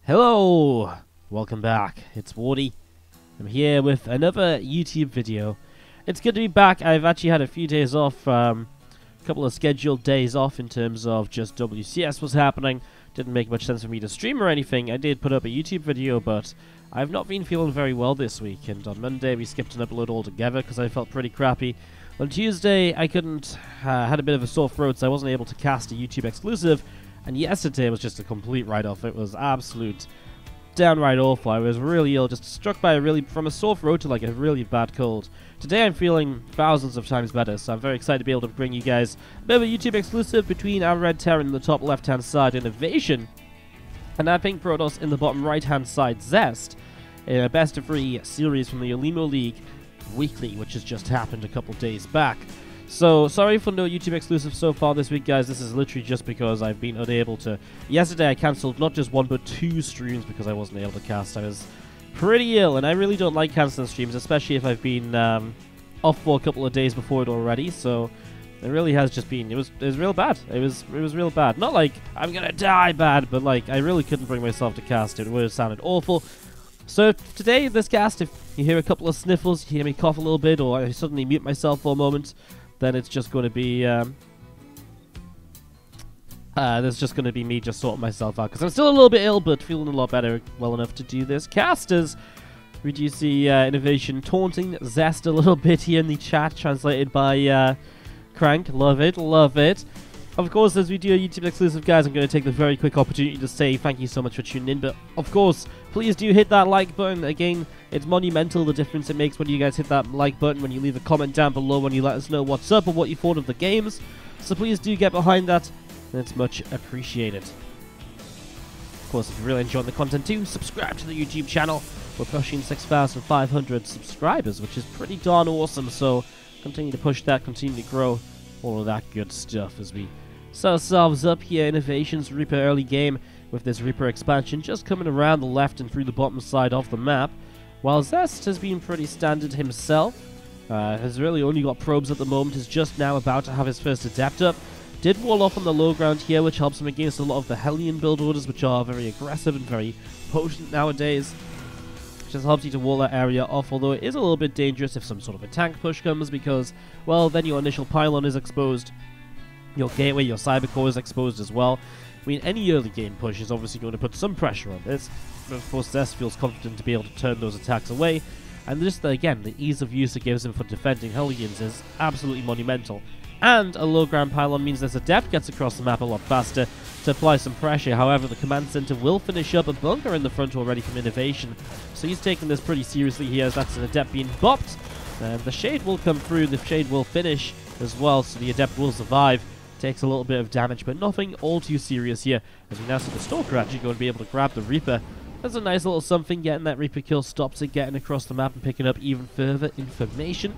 Hello! Welcome back. It's Wardy. I'm here with another YouTube video. It's good to be back. I've actually had a few days off, a couple of scheduled days off in terms of just WCS was happening. Didn't make much sense for me to stream or anything. I did put up a YouTube video, but I've not been feeling very well this week. And on Monday we skipped an upload altogether because I felt pretty crappy. On Tuesday I couldn't, had a bit of a sore throat, so I wasn't able to cast a YouTube exclusive. And yesterday was just a complete write-off. It was absolute downright awful. I was really ill, just struck by from a sore throat to like a really bad cold. Today I'm feeling thousands of times better, so I'm very excited to be able to bring you guys a bit of a YouTube exclusive between our red Terran in the top left-hand side, INnoVation, and our pink Protoss in the bottom right-hand side, Zest, in a best-of-3 series from the Olimoleague weekly, which has just happened a couple days back. So, sorry for no YouTube exclusive so far this week, guys. This is literally just because I've been unable to... Yesterday I cancelled not just one, but 2 streams because I wasn't able to cast. I was pretty ill, and I really don't like cancelling streams, especially if I've been off for a couple of days before it already. So, it really has just been... It was real bad. It was real bad. Not like, I'm gonna die bad, but like, I really couldn't bring myself to cast it. It would have sounded awful. So, today, this cast, if you hear a couple of sniffles, you hear me cough a little bit, or I suddenly mute myself for a moment... then it's just going to be, there's just going to be me just sorting myself out, because I'm still a little bit ill, but feeling a lot better, well enough to do this. Casters, we do see INnoVation taunting Zest a little bit here in the chat, translated by Crank. Love it, love it. Of course, as we do a YouTube exclusive, guys, I'm going to take the very quick opportunity to say thank you so much for tuning in. But, of course, please do hit that like button. Again, it's monumental, the difference it makes when you guys hit that like button, when you leave a comment down below, when you let us know what's up and what you thought of the games. So please do get behind that, and it's much appreciated. Of course, if you really enjoyed the content too, subscribe to the YouTube channel. We're pushing 6,500 subscribers, which is pretty darn awesome. So continue to push that, continue to grow, all of that good stuff as we set ourselves up here. INnoVation's Reaper early game with this Reaper expansion just coming around the left and through the bottom side of the map, while Zest has been pretty standard himself. Has really only got probes at the moment, is just now about to have his first adept up. Did wall off on the low ground here, which helps him against a lot of the Hellion build orders, which are very aggressive and very potent nowadays. Just helps you to wall that area off, although it is a little bit dangerous if some sort of a tank push comes, because, well, then your initial pylon is exposed. Your gateway, your cyber core is exposed as well. I mean, any early game push is obviously going to put some pressure on this. But of course, Zest feels confident to be able to turn those attacks away. And just, again, the ease of use it gives him for defending Hellions is absolutely monumental. And a low ground pylon means this adept gets across the map a lot faster to apply some pressure. However, the command center will finish up a bunker in the front already from INnoVation. So he's taking this pretty seriously here, as that's an adept being bopped. And the shade will come through, the shade will finish as well, so the adept will survive. Takes a little bit of damage, but nothing all too serious here, as we now see the Stalker actually going to be able to grab the Reaper. That's a nice little something. Getting that Reaper kill stops it getting across the map and picking up even further information.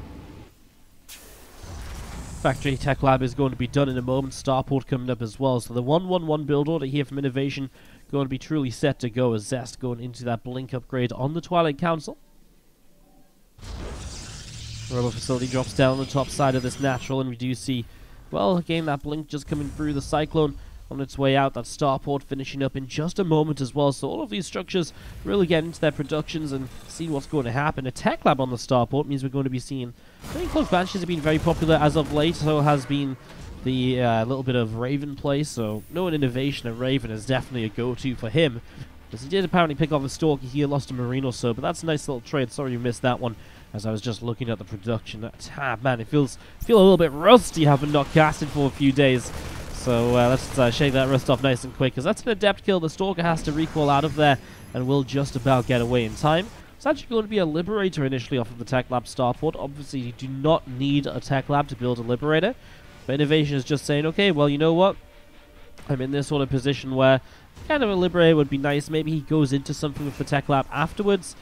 Factory Tech Lab is going to be done in a moment. Starport coming up as well. So the 1-1-1 build order here from INnoVation going to be truly set to go, as Zest going into that Blink upgrade on the Twilight Council. Robo Facility drops down on the top side of this natural, and we do see, well, again, that Blink just coming through the Cyclone on its way out. That Starport finishing up in just a moment as well. So all of these structures really get into their productions and see what's going to happen. A Tech Lab on the Starport means we're going to be seeing... I think Cloak Banshees have been very popular as of late, so has been the little bit of Raven play. So knowing INnoVation, a Raven is definitely a go-to for him. Because he did apparently pick off a Stalker here, lost a Marine or so, but that's a nice little trade. Sorry you missed that one, as I was just looking at the production. Man, it feel a little bit rusty having not casted for a few days. So let's shake that rust off nice and quick, because that's an adept kill. The Stalker has to recall out of there and will just about get away in time. It's actually going to be a Liberator initially off of the Tech Lab Starport. Obviously, you do not need a Tech Lab to build a Liberator. But INnoVation is just saying, okay, well, you know what? I'm in this sort of position where kind of a Liberator would be nice. Maybe he goes into something with the Tech Lab afterwards.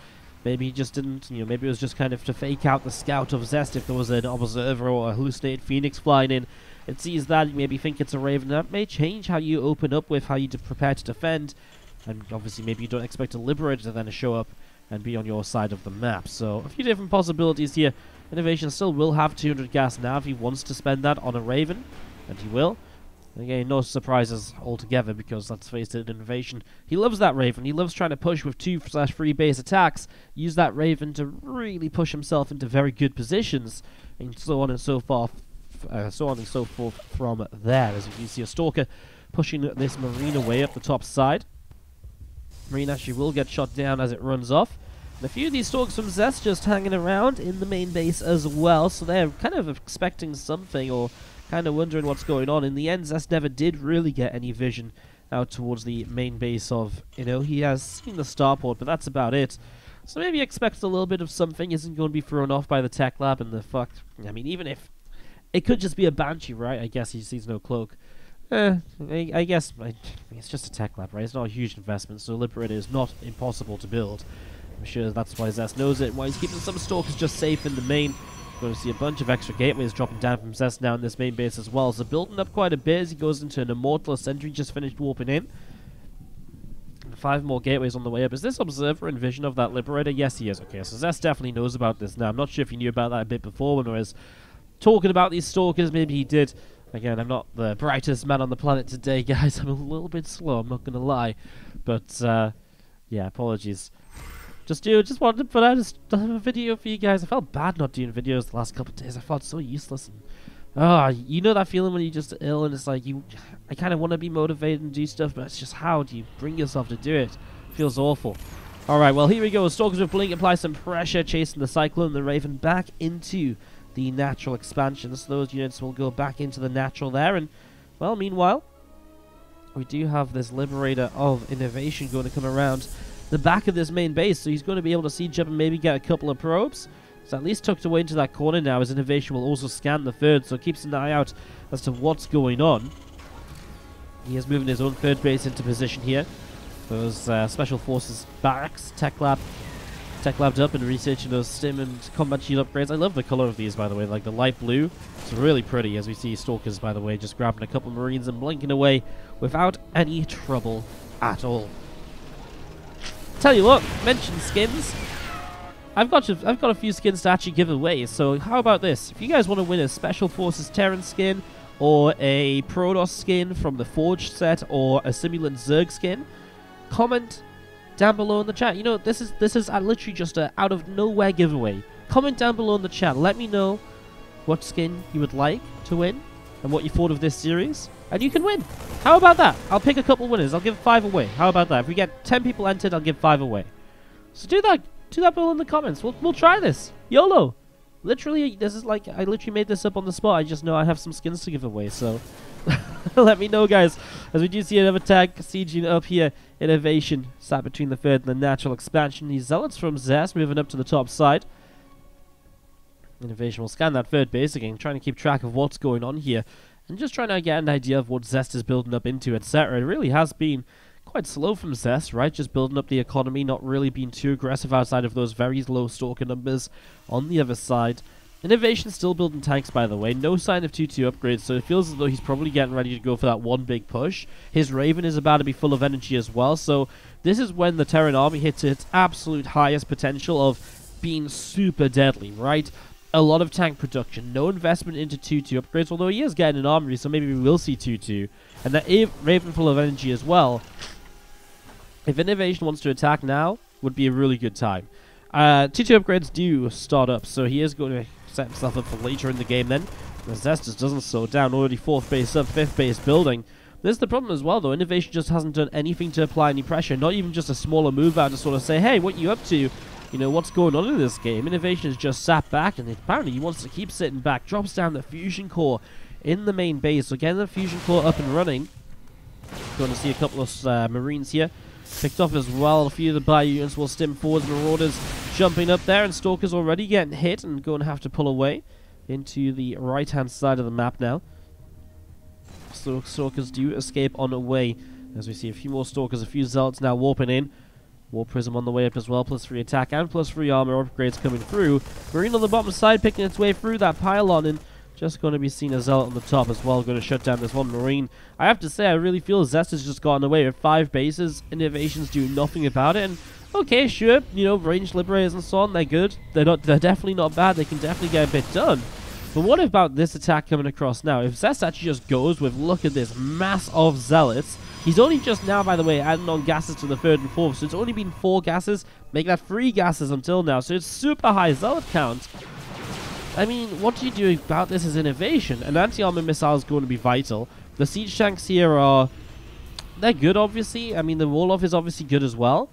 Maybe he just didn't, you know, maybe it was just kind of to fake out the scout of Zest if there was an observer or a hallucinated Phoenix flying in. It sees that, you maybe think it's a Raven. That may change how you open up with how you prepare to defend. And obviously maybe you don't expect a Liberator to then show up and be on your side of the map. So a few different possibilities here. INnoVation still will have 200 gas now if he wants to spend that on a Raven, and he will. Again, no surprises altogether because, let's face it, INnoVation, he loves that Raven. He loves trying to push with 2/3 base attacks, use that Raven to really push himself into very good positions, and so on and so forth. From there, as you can see, a Stalker pushing this Marine away up the top side. Marine actually will get shot down as it runs off. And a few of these Stalkers from Zest just hanging around in the main base as well, so they're kind of expecting something or kind of wondering what's going on. In the end, Zest never did really get any vision out towards the main base of, he has seen the starport, but that's about it. So maybe expects a little bit of something, isn't going to be thrown off by the tech lab and the fuck. I mean, even if it could just be a Banshee, right? I guess he sees no cloak. I guess it's just a tech lab, right? It's not a huge investment, so Liberator is not impossible to build. I'm sure that's why Zest knows it, and why he's keeping some Stalkers just safe in the main. Going to see a bunch of extra gateways dropping down from Zest now in this main base as well. So building up quite a bit as he goes into an Immortal. Sentry just finished warping in. And 5 more gateways on the way up. Is this Observer in vision of that Liberator? Yes, he is. Okay, so Zest definitely knows about this now. I'm not sure if he knew about that a bit before when I was talking about these Stalkers. Maybe he did. Again, I'm not the brightest man on the planet today, guys. I'm a little bit slow, I'm not going to lie. But, yeah, apologies. Just wanted to put out a video for you guys. I felt bad not doing videos the last couple of days. I felt so useless. And, you know that feeling when you're just ill and it's like I kind of want to be motivated and do stuff, but it's just how do you bring yourself to do it? It feels awful. Alright, well, here we go. Stalkers with Blink apply some pressure, chasing the Cyclone and the Raven back into the natural expansion. So those units will go back into the natural there. And, well, meanwhile, we do have this Liberator of INnoVation going to come around the back of this main base, so he's going to be able to siege up and maybe get a couple of probes. It's at least tucked away into that corner now, as INnoVation will also scan the third, so keeps an eye out as to what's going on. He is moving his own third base into position here. Those Special Forces barracks, tech labbed up and researching those stim and combat shield upgrades. I love the color of these, by the way, like the light blue. It's really pretty, as we see Stalkers, by the way, just grabbing a couple of Marines and blinking away without any trouble at all. Tell you what, mention skins. I've got a few skins to actually give away, so how about this? If you guys want to win a Special Forces Terran skin, or a Protoss skin from the Forged set, or a Simulant Zerg skin, comment down below in the chat. You know, this is literally just a out of nowhere giveaway. Comment down below in the chat. Let me know what skin you would like to win and what you thought of this series, and you can win. How about that? I'll pick a couple winners. I'll give 5 away. How about that? If we get 10 people entered, I'll give 5 away. So do that below in the comments. We'll try this. YOLO. Literally, this is like, I literally made this up on the spot. I just know I have some skins to give away, so let me know, guys. As we do see another tag sieging up here. INnoVation sat between the third and the natural expansion. These Zealots from Zest moving up to the top side. INnoVation will scan that third base again, trying to keep track of what's going on here, and just trying to get an idea of what Zest is building up into, etc. It really has been quite slow from Zest, right? Just building up the economy, not really being too aggressive outside of those very low Stalker numbers on the other side. INnoVation still building tanks, by the way. No sign of 2-2 upgrades, so it feels as though he's probably getting ready to go for that one big push. His Raven is about to be full of energy as well, so this is when the Terran army hits its absolute highest potential of being super deadly, right? A lot of tank production, no investment into 2-2 upgrades, although he is getting an armory, so maybe we will see 2-2. And that Raven full of energy as well. If INnoVation wants to attack now, would be a really good time. 2-2 upgrades do start up, so he is going to set himself up for later in the game then. The Zest just doesn't slow down, already 4th base up, 5th base building. This is the problem as well, though. INnoVation just hasn't done anything to apply any pressure, not even just a smaller move out to sort of say, hey, what you up to? You know, what's going on in this game? INnoVation has just sat back, and apparently he wants to keep sitting back. Drops down the Fusion Core in the main base. So getting the Fusion Core up and running. Going to see a couple of Marines here. Picked off as well. A few of the Bayou units will stim forwards. Marauders jumping up there, and Stalkers already getting hit and going to have to pull away into the right-hand side of the map now. So Stalkers do escape on away, as we see a few more Stalkers, a few Zealots now warping in. War Prism on the way up as well, +3 attack and +3 armor upgrades coming through. Marine on the bottom side picking its way through that pylon, and just going to be seen as Zealot on the top as well, going to shut down this one Marine. I have to say, I really feel Zest has just gotten away with 5 bases. INnoVation's doing nothing about it, and okay, sure, you know, ranged Liberators and so on, they're good. They're definitely not bad, they can definitely get a bit done. But what about this attack coming across now? If Zest actually just goes with, look at this mass of zealots. He's only just now, by the way, adding on gases to the 3rd and 4th. So it's only been 4 gases, making that 3 gases until now. So it's super high zealot count. I mean, what do you do about this as INnoVation? An anti-armor missile is going to be vital. The siege tanks here are... they're good, obviously. I mean, the Warlock is obviously good as well.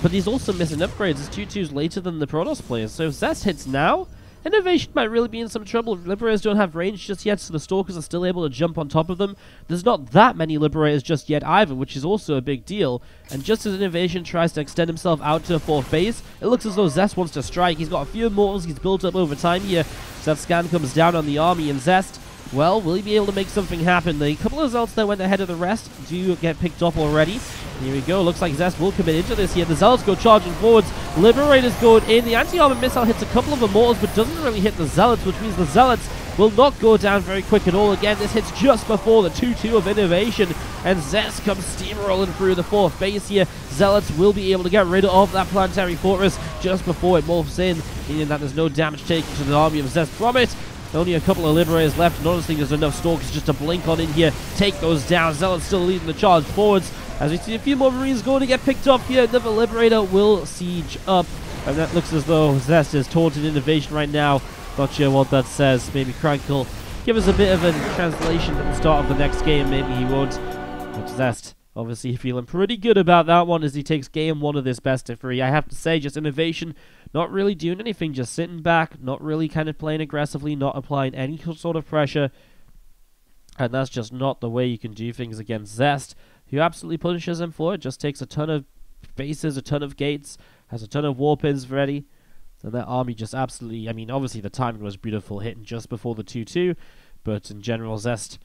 But he's also missing upgrades. His 2-2's later than the Protoss players. So if Zest hits now, INnoVation might really be in some trouble. Liberators don't have range just yet, so the Stalkers are still able to jump on top of them. There's not that many Liberators just yet either, which is also a big deal. And just as INnoVation tries to extend himself out to a 4th base, it looks as though Zest wants to strike. He's got a few Immortals he's built up over time here. Zest scan comes down on the army, and Zest, well, will he be able to make something happen? The couple of Zealots that went ahead of the rest do get picked up already. Here we go. Looks like Zest will commit into this here. The Zealots go charging forwards. Liberators going in. The anti-armor missile hits a couple of Immortals, but doesn't really hit the Zealots, which means the Zealots will not go down very quick at all. Again, this hits just before the 2-2 of INnoVation, and Zest comes steamrolling through the 4th base here. Zealots will be able to get rid of that planetary fortress just before it morphs in, meaning that there's no damage taken to the army of Zest from it. Only a couple of Liberators left, and honestly, there's enough Stalkers just to blink on in here, take those down. Zealots still leading the charge forwards. As we see a few more Marines going to get picked up here, another Liberator will siege up. And that looks as though Zest is taunting INnoVation right now. Not sure what that says. Maybe Crank will give us a bit of a translation at the start of the next game. Maybe he won't. But Zest obviously feeling pretty good about that one as he takes game 1 of this best of 3. I have to say, just INnoVation not really doing anything, just sitting back, not really kind of playing aggressively, not applying any sort of pressure. And that's just not the way you can do things against Zest, who absolutely punishes him for it. Just takes a ton of bases, a ton of gates, has a ton of warpins ready. And that army just absolutely, I mean, obviously the timing was beautiful, hitting just before the 2-2, but in general, Zest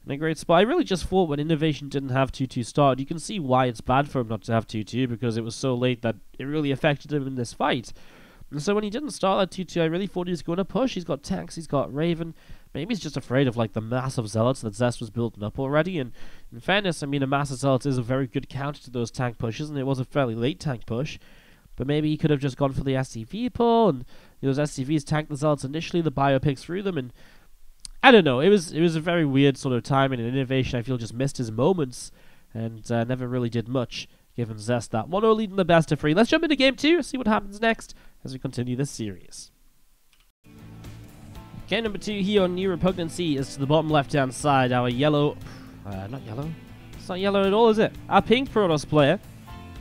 in a great spot. I really just thought when INnoVation didn't have 2-2 started, you can see why it's bad for him not to have 2-2, because it was so late that it really affected him in this fight. And so when he didn't start that 2-2, I really thought he was going to push. He's got tanks, he's got Raven. Maybe he's just afraid of like the mass of Zealots that Zest was building up already. And in fairness, I mean, a mass of Zealots is a very good counter to those tank pushes, and it was a fairly late tank push. But maybe he could have just gone for the SCV pull, and those SCVs tanked the Zealots initially, the bio picks through them, and I don't know, it was a very weird sort of timing, and INnoVation I feel just missed his moments, and never really did much, given Zest that 1-0 lead in the best of 3. Let's jump into game 2, see what happens next, as we continue this series. Game number 2 here on New Repugnancy is to the bottom left-hand side, our yellow, not yellow, it's not yellow at all, is it? Our pink Protoss player,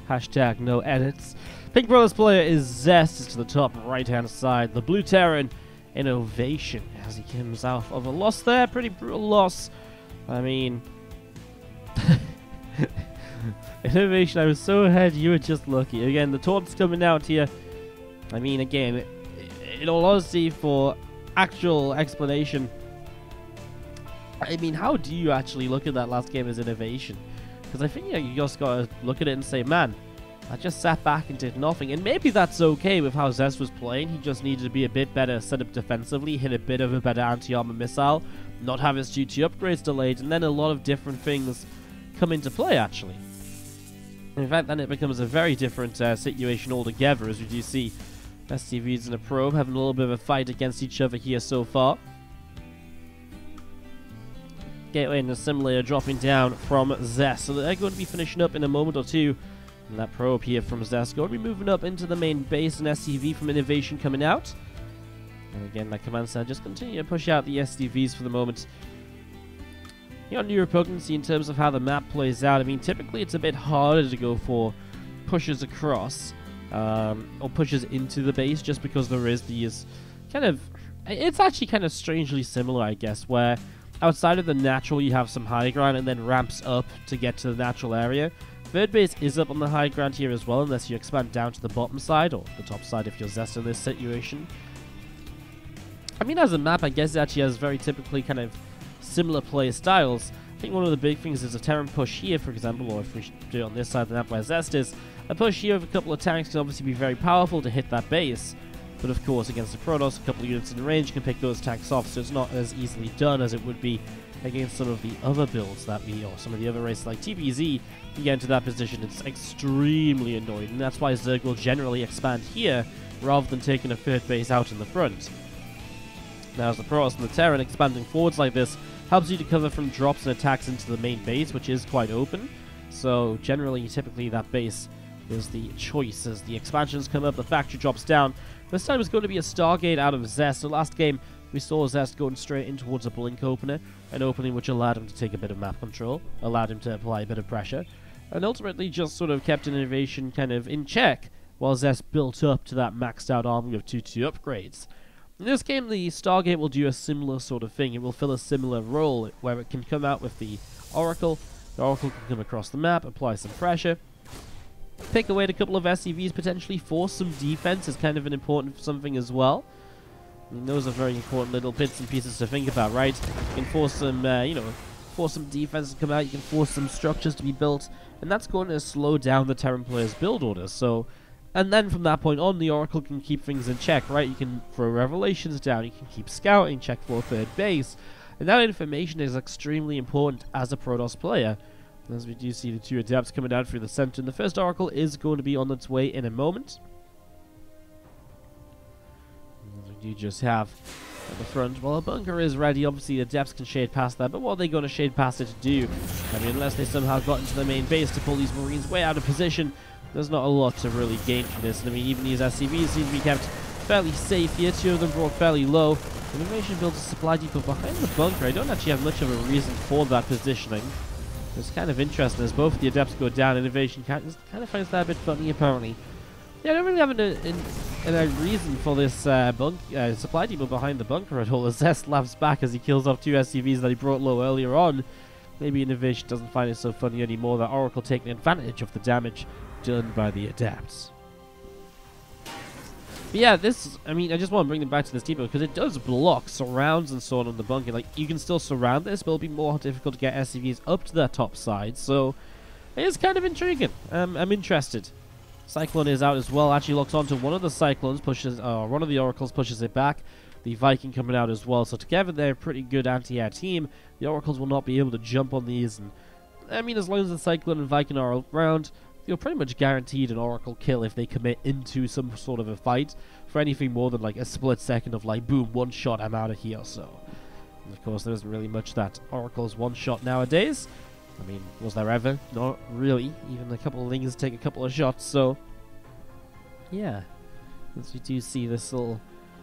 hashtag no edits. Pink Protoss player is Zest, is to the top right-hand side. The blue Terran, INnoVation, as he comes out of a loss there. Pretty brutal loss. I mean, INnoVation, I was so ahead, you were just lucky. Again, the taunts coming out here. I mean, again, in all honesty, for actual explanation, I mean, how do you actually look at that last game as INnoVation? Because I think you just gotta look at it and say, man, I just sat back and did nothing, and maybe that's okay with how Zest was playing. He just needed to be a bit better set up defensively, hit a bit of a better anti-armor missile, not have his GT upgrades delayed, and then a lot of different things come into play, actually. In fact, then it becomes a very different situation altogether, as we do see STVs and a probe having a little bit of a fight against each other here so far. Gateway and Assimilator dropping down from Zest, so they're going to be finishing up in a moment or two. And that probe here from Zest going to be moving up into the main base, and SCV from INnoVation coming out. And again, that command center just continue to push out the SCVs for the moment. Here on New Repugnancy, in terms of how the map plays out, I mean, typically it's a bit harder to go for pushes across, or pushes into the base, just because there is these kind of... It's actually kind of strangely similar, I guess, where outside of the natural you have some high ground and then ramps up to get to the natural area. Third base is up on the high ground here as well, unless you expand down to the bottom side, or the top side if you're Zest in this situation. I mean, as a map, I guess it actually has very typically kind of similar play styles. I think one of the big things is a Terran push here, for example, or if we do it on this side of the map where Zest is, a push here with a couple of tanks can obviously be very powerful to hit that base. But of course, against the Protoss, a couple of units in range can pick those tanks off, so it's not as easily done as it would be against some of the other builds that we, or some of the other races like TvZ. You get into that position, it's extremely annoying, and that's why Zerg will generally expand here rather than taking a third base out in the front. Now, as the Protoss and the Terran expanding forwards like this helps you to cover from drops and attacks into the main base, which is quite open. So generally, typically that base is the choice as the expansions come up, the factory drops down. This time it's going to be a Stargate out of Zest. So last game, we saw Zest going straight in towards a Blink opener, an opening which allowed him to take a bit of map control, allowed him to apply a bit of pressure, and ultimately just sort of kept INnoVation kind of in check while Zest built up to that maxed out army of 2-2 upgrades. In this game, the Stargate will do a similar sort of thing. It will fill a similar role where it can come out with the Oracle. The Oracle can come across the map, apply some pressure, pick away at a couple of SCVs, potentially force some defense is kind of an important something as well. And those are very important little bits and pieces to think about, right? You can force some, force some defense to come out, you can force some structures to be built, and that's going to slow down the Terran players' build orders. So, and then from that point on, the Oracle can keep things in check, right? You can throw revelations down, you can keep scouting, check for third base, and that information is extremely important as a Protoss player. As we do see the two Adepts coming down through the center, and the first Oracle is going to be on its way in a moment. We do just have at the front, well, a bunker is ready. Obviously, the Adepts can shade past that, but what are they going to shade past it to do? I mean, unless they somehow got into the main base to pull these Marines way out of position, there's not a lot to really gain from this. And I mean, even these SCVs seem to be kept fairly safe here. Two of them brought fairly low. INnoVation builds a supply depot behind the bunker. I don't actually have much of a reason for that positioning. It's kind of interesting as both the Adepts go down. INnoVation kind of finds that a bit funny, apparently. Yeah, I don't really have a reason for this supply depot behind the bunker at all. As Zest laughs back as he kills off two SCVs that he brought low earlier on. Maybe INnoVation doesn't find it so funny anymore, that Oracle taking advantage of the damage done by the Adepts. But yeah, this, I mean, I just want to bring them back to this depot because it does block surrounds and so on the bunker. Like, you can still surround this, but it'll be more difficult to get SCVs up to that top side. So, it is kind of intriguing. I'm interested. Cyclone is out as well. Actually locks onto one of the Cyclones, pushes, one of the Oracles pushes it back. The Viking coming out as well. So together they're a pretty good anti-air team. The Oracles will not be able to jump on these. And I mean, as long as the Cyclone and Viking are around, you're pretty much guaranteed an Oracle kill if they commit into some sort of a fight for anything more than like a split second of like, boom, one shot, I'm out of here. So, and of course, there isn't really much that Oracle's one shot nowadays. I mean, was there ever? Not really. Even a couple of things take a couple of shots. So, yeah, as you do see this little,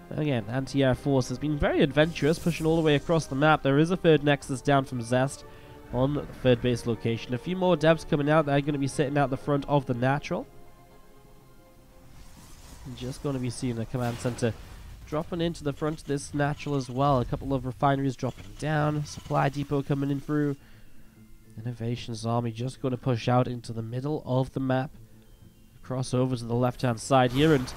again, anti-air force has been very adventurous, pushing all the way across the map. There is a third Nexus down from Zest on the third base location. A few more Adepts coming out. They're going to be sitting out the front of the Natural. I'm just going to be seeing the command center dropping into the front of this Natural as well. A couple of refineries dropping down. Supply depot coming in through. INnoVation's army just going to push out into the middle of the map. Cross over to the left-hand side here, and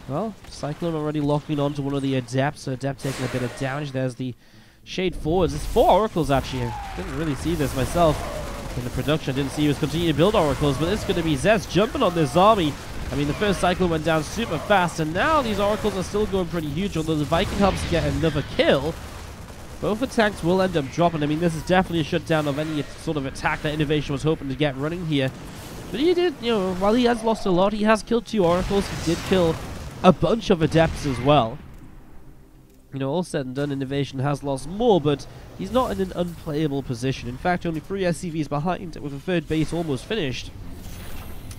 well, Cyclone already locking onto one of the Adepts. So Adept taking a bit of damage. There's the shade forwards. There's 4 Oracles actually. I didn't really see this myself in the production. I didn't see he was continuing to build Oracles, but it's going to be Zest jumping on this army. I mean, the first Cyclone went down super fast, and now these Oracles are still going pretty huge, although the Viking helps to get another kill. Both the tanks will end up dropping. I mean, this is definitely a shutdown of any sort of attack that INnoVation was hoping to get running here. But he did, you know, while he has lost a lot, he has killed 2 Oracles. He did kill a bunch of Adepts as well. You know, all said and done, INnoVation has lost more, but he's not in an unplayable position. In fact, only 3 SCVs behind, with a third base almost finished.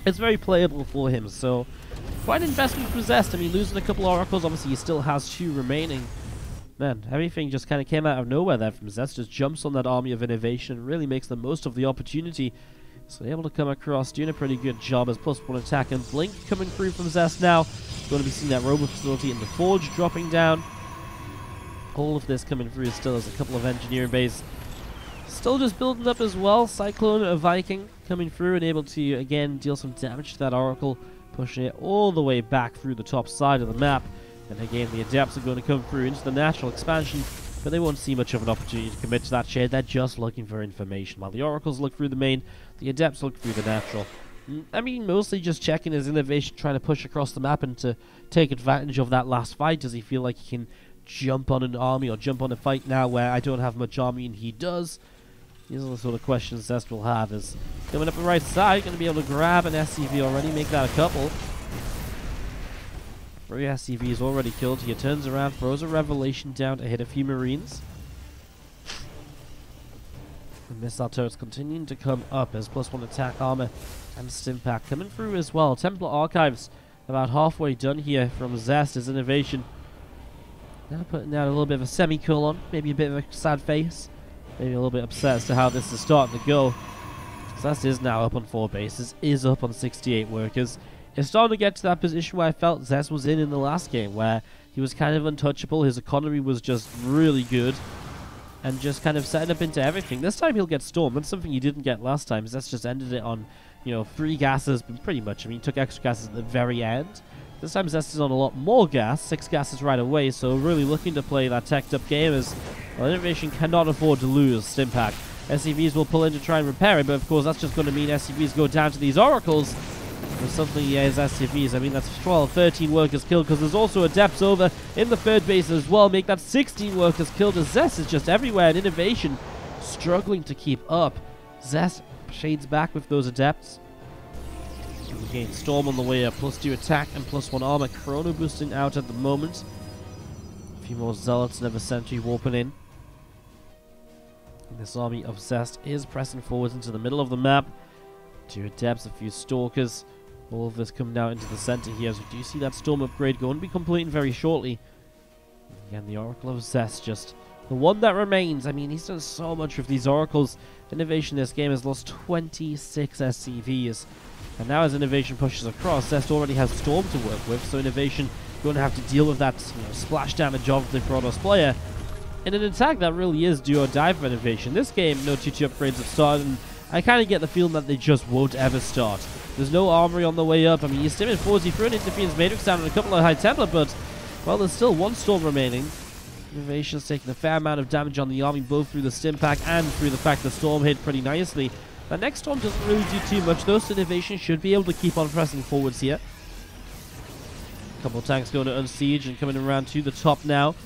It's very playable for him, so quite an investment for Zest. I mean, losing a couple Oracles, obviously he still has 2 remaining. Man, everything just kind of came out of nowhere there from Zest. Just jumps on that army of INnoVation and really makes the most of the opportunity. So they're able to come across, doing a pretty good job as +1 attack. And Blink coming through from Zest now. Going to be seeing that robot facility in the Forge dropping down. All of this coming through still as a couple of engineering bays. Still just building up as well. Cyclone, a Viking coming through and able to, again, deal some damage to that Oracle. Pushing it all the way back through the top side of the map. And again, the Adepts are going to come through into the Natural expansion, but they won't see much of an opportunity to commit to that shade. They're just looking for information. While the Oracles look through the main, the Adepts look through the Natural. I mean, mostly just checking his INnoVation, trying to push across the map and to take advantage of that last fight. Does he feel like he can jump on an army or jump on a fight now where I don't have much army and he does? These are the sort of questions Zest will have. Is coming up the right side, going to be able to grab an SCV already, make that a couple. 3 SCVs already killed. He turns around, throws a Revelation down to hit a few Marines. The missile turrets continuing to come up as +1 attack armor and Stimpack coming through as well. Templar Archives about halfway done here from Zest as INnoVation. Now putting down a little bit of a semicolon, maybe a bit of a sad face, maybe a little bit upset as to how this is starting to go. Zest is now up on 4 bases, is up on 68 workers. It's starting to get to that position where I felt Zest was in the last game, where he was kind of untouchable, his economy was just really good, and just kind of setting up into everything. This time he'll get Storm. That's something he didn't get last time. Zest just ended it on, 3 gases, but pretty much. I mean, he took extra gases at the very end. This time Zest is on a lot more gas, 6 gases right away, so really looking to play that teched up game as well, INnoVation cannot afford to lose Stimpack. SCVs will pull in to try and repair it, but of course that's just going to mean SCVs go down to these Oracles. There's something as SCVs, I mean that's 12, 13 workers killed, because there's also Adepts over in the 3rd base as well, make that 16 workers killed as Zest is just everywhere, and INnoVation struggling to keep up. Zest shades back with those Adepts. Again, Storm on the way up, +2 attack and +1 armor, Chrono boosting out at the moment. A few more Zealots and a Sentry warping in. And this army of Zest is pressing forwards into the middle of the map. 2 Adepts, a few Stalkers. All of this coming out into the center here as we do see that Storm upgrade going to be completing very shortly. Again, the Oracle of Zest, just the one that remains. I mean, he's done so much with these Oracles. INnoVation this game has lost 26 SCVs. And now as INnoVation pushes across, Zest already has Storm to work with, so INnoVation going to have to deal with that splash damage of the Protoss player. In an attack that really is do or die for INnoVation. This game, no 2-2 upgrades have started, and I kind of get the feeling that they just won't ever start. There's no armory on the way up. I mean, you're stimming 40 through an Interference Matrix down and a couple of High Templar, but, well, there's still 1 Storm remaining. INnoVation's taking a fair amount of damage on the army, both through the Stimpack and through the fact the Storm hit pretty nicely. The next Storm doesn't really do too much, though, so INnoVation should be able to keep on pressing forwards here. A couple of tanks going to unsiege and coming around to the top now.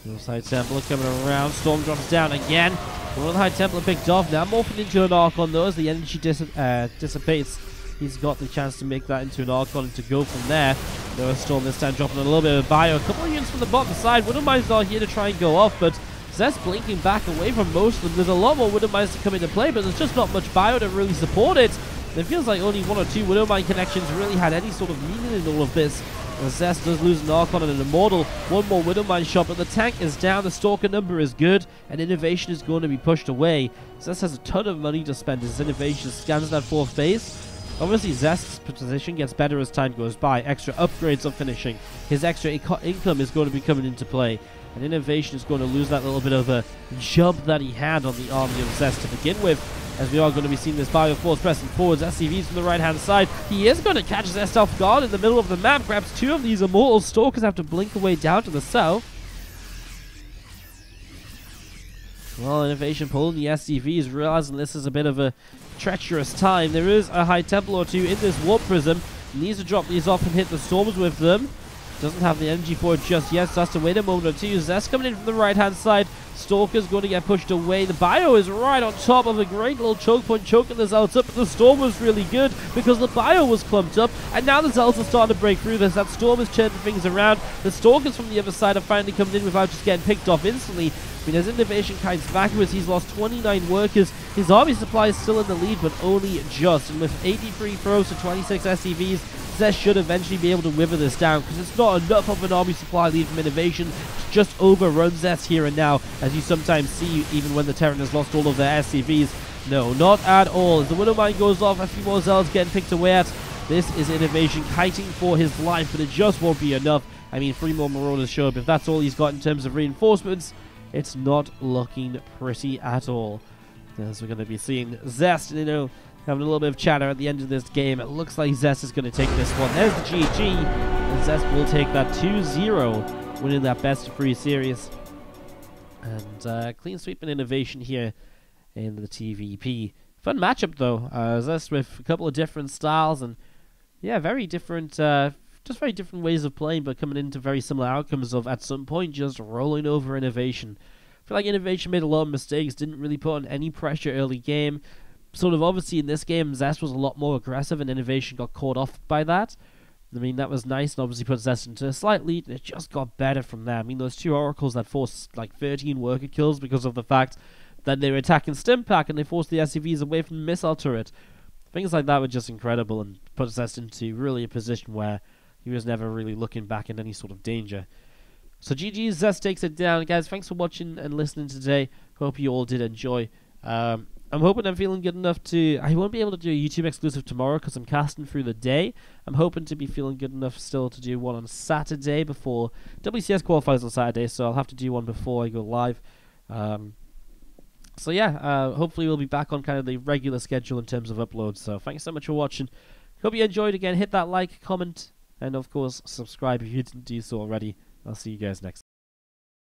Those High Templar coming around. Storm drops down again. One of the High Templar picked off. Now morphing into an Archon, though, as the energy dissipates. He's got the chance to make that into an Archon and to go from there. Noah Storm this time dropping a little bit of bio. A couple of units from the bottom side. Widowmines are here to try and go off, but Zest blinking back away from most of them. There's a lot more Widowmines to come into play, but there's just not much bio to really support it. It feels like only 1 or 2 Widowmine connections really had any sort of meaning in all of this. Zest does lose an Archon and an Immortal. 1 more Widowmine shot, but the tank is down, the Stalker number is good, and INnoVation is going to be pushed away. Zest has a ton of money to spend as INnoVation scans that 4th base. Obviously, Zest's position gets better as time goes by. Extra upgrades are finishing. His extra income is going to be coming into play. And INnoVation is going to lose that little bit of a jump that he had on the army of Zest to begin with. As we are going to be seeing this Bio Force pressing forwards. SCVs from the right-hand side. He is going to catch Zest off guard in the middle of the map. Grabs 2 of these Immortals. Stalkers have to blink away down to the south. Well, INnoVation pulling the SCVs, realizing this is a bit of a treacherous time. There is a High Templar or 2 in this Warp Prism. Needs to drop these off and hit the Storms with them. Doesn't have the energy for it just yet, so has to wait a moment or 2. Zest coming in from the right-hand side. Stalker's going to get pushed away. The Bio is right on top of a great little choke point, choking the Zealots up, but the Storm was really good because the Bio was clumped up, and now the Zealots are starting to break through this. That Storm is turning things around. The Stalkers from the other side are finally coming in without just getting picked off instantly. I mean, as INnoVation kites backwards, he's lost 29 workers. His army supply is still in the lead, but only just. And with 83 throws to 26 SCVs, Zest should eventually be able to wither this down, because it's not enough of an army supply lead from INnoVation to just overrun Zest here and now, as you sometimes see even when the Terran has lost all of their SCVs. No, not at all. As the Widowmine goes off, a few more Zealots getting picked away at. This is INnoVation kiting for his life, but it just won't be enough. I mean, 3 more Marauders show up. If that's all he's got in terms of reinforcements, it's not looking pretty at all. As we're going to be seeing Zest, having a little bit of chatter at the end of this game. It looks like Zest is going to take this one. There's the GG, and Zest will take that 2-0, winning that best-of-3 series. And clean sweep and INnoVation here in the TvP. Fun matchup, though. Zest with a couple of different styles, and yeah, very different, just very different ways of playing, but coming into very similar outcomes of, at some point, just rolling over INnoVation. I feel like INnoVation made a lot of mistakes, didn't really put on any pressure early game. Sort of obviously in this game, Zest was a lot more aggressive and INnoVation got caught off by that. I mean, that was nice, and obviously put Zest into a slight lead, and it just got better from there. I mean, those two Oracles that forced like 13 worker kills because of the fact that they were attacking Stimpak, and they forced the SCVs away from the missile turret. Things like that were just incredible, and put Zest into really a position where he was never really looking back in any sort of danger. So GG, Zest takes it down. Guys, thanks for watching and listening today. Hope you all did enjoy. I'm hoping I'm feeling good enough to... I won't be able to do a YouTube exclusive tomorrow because I'm casting through the day. I'm hoping to be feeling good enough still to do one on Saturday before WCS qualifies on Saturday, so I'll have to do one before I go live. So yeah, hopefully we'll be back on kind of the regular schedule in terms of uploads. So thanks so much for watching. Hope you enjoyed. Again, hit that like, comment, and of course subscribe if you didn't do so already. I'll see you guys next time.